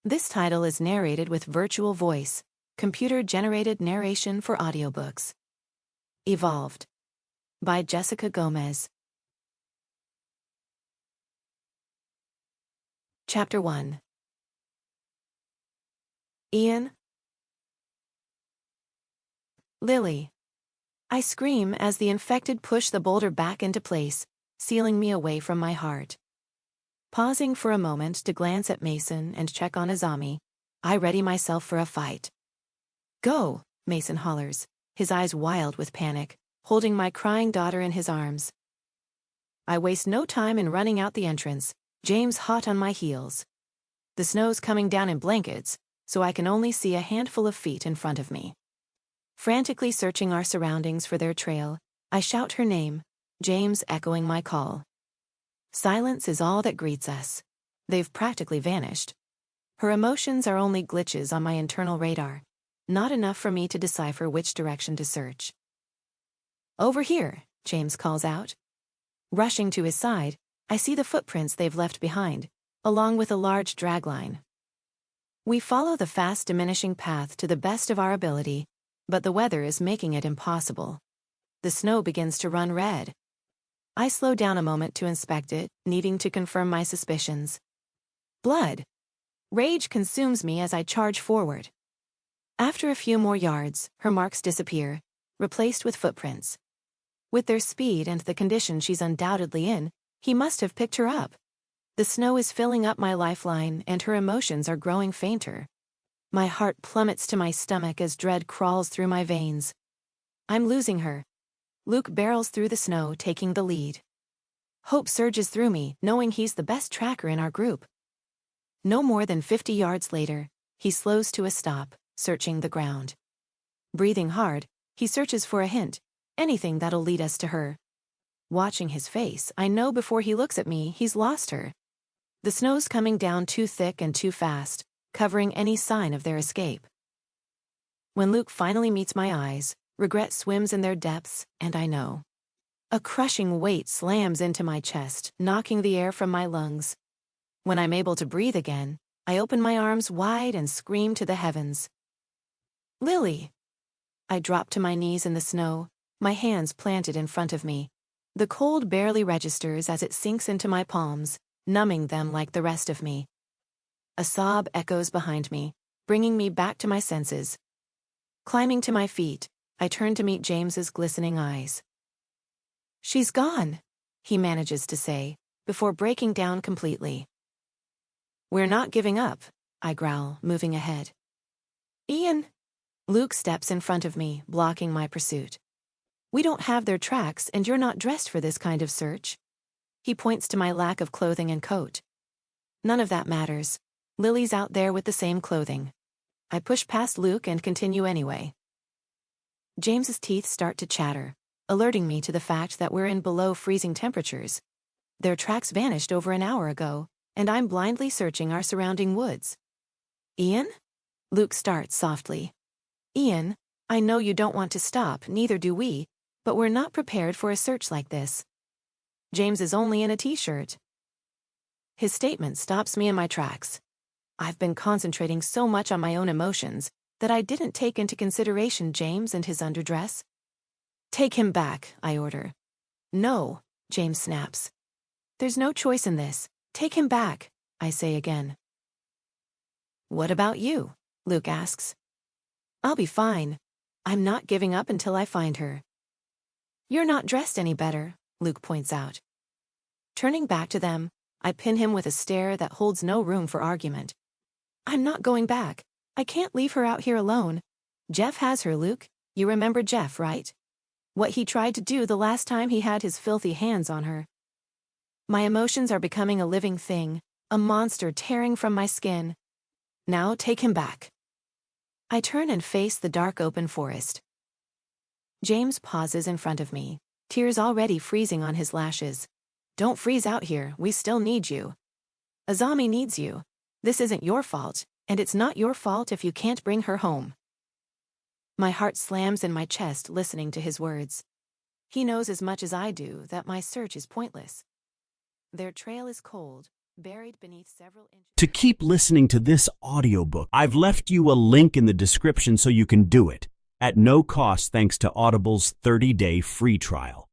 This title is narrated with virtual voice, computer-generated narration for audiobooks. Evolved by Jessica Gomez. Chapter 1. Ian. Lily. I scream as the infected push the boulder back into place, sealing me away from my heart. Pausing for a moment to glance at Mason and check on Azami, I ready myself for a fight. Go, Mason hollers, his eyes wild with panic, holding my crying daughter in his arms. I waste no time in running out the entrance, James hot on my heels. The snow's coming down in blankets, so I can only see a handful of feet in front of me. Frantically searching our surroundings for their trail, I shout her name, James echoing my call. Silence is all that greets us. They've practically vanished. Her emotions are only glitches on my internal radar, not enough for me to decipher which direction to search. Over here, James calls out. Rushing to his side, I see the footprints they've left behind, along with a large dragline. We follow the fast diminishing path to the best of our ability, but the weather is making it impossible. The snow begins to run red. I slow down a moment to inspect it, needing to confirm my suspicions. Blood. Rage consumes me as I charge forward. After a few more yards, her marks disappear, replaced with footprints. With their speed and the condition she's undoubtedly in, he must have picked her up. The snow is filling up my lifeline and her emotions are growing fainter. My heart plummets to my stomach as dread crawls through my veins. I'm losing her. Luke barrels through the snow, taking the lead. Hope surges through me, knowing he's the best tracker in our group. No more than 50 yards later, he slows to a stop, searching the ground. Breathing hard, he searches for a hint, anything that'll lead us to her. Watching his face, I know before he looks at me, he's lost her. The snow's coming down too thick and too fast, covering any sign of their escape. When Luke finally meets my eyes, regret swims in their depths, and I know. A crushing weight slams into my chest, knocking the air from my lungs. When I'm able to breathe again, I open my arms wide and scream to the heavens. Lily! I drop to my knees in the snow, my hands planted in front of me. The cold barely registers as it sinks into my palms, numbing them like the rest of me. A sob echoes behind me, bringing me back to my senses. Climbing to my feet, I turn to meet James's glistening eyes. She's gone, he manages to say, before breaking down completely. We're not giving up, I growl, moving ahead. Ian! Luke steps in front of me, blocking my pursuit. We don't have their tracks and you're not dressed for this kind of search. He points to my lack of clothing and coat. None of that matters. Lily's out there with the same clothing. I push past Luke and continue anyway. James's teeth start to chatter, alerting me to the fact that we're in below freezing temperatures. Their tracks vanished over an hour ago, and I'm blindly searching our surrounding woods. Ian? Luke starts softly. Ian, I know you don't want to stop, neither do we, but we're not prepared for a search like this. James is only in a t-shirt. His statement stops me in my tracks. I've been concentrating so much on my own emotions that I didn't take into consideration James and his underdress. Take him back, I order. No, James snaps. There's no choice in this. Take him back, I say again. What about you? Luke asks. I'll be fine. I'm not giving up until I find her. You're not dressed any better, Luke points out. Turning back to them, I pin him with a stare that holds no room for argument. I'm not going back. I can't leave her out here alone. Jeff has her, Luke. You remember Jeff, right? What he tried to do the last time he had his filthy hands on her. My emotions are becoming a living thing, a monster tearing from my skin. Now take him back. I turn and face the dark open forest. James pauses in front of me, tears already freezing on his lashes. Don't freeze out here, we still need you. Azami needs you. This isn't your fault, and it's not your fault if you can't bring her home. My heart slams in my chest listening to his words. He knows as much as I do that my search is pointless. Their trail is cold, buried beneath several inches. To keep listening to this audiobook, I've left you a link in the description so you can do it at no cost thanks to Audible's 30-day free trial.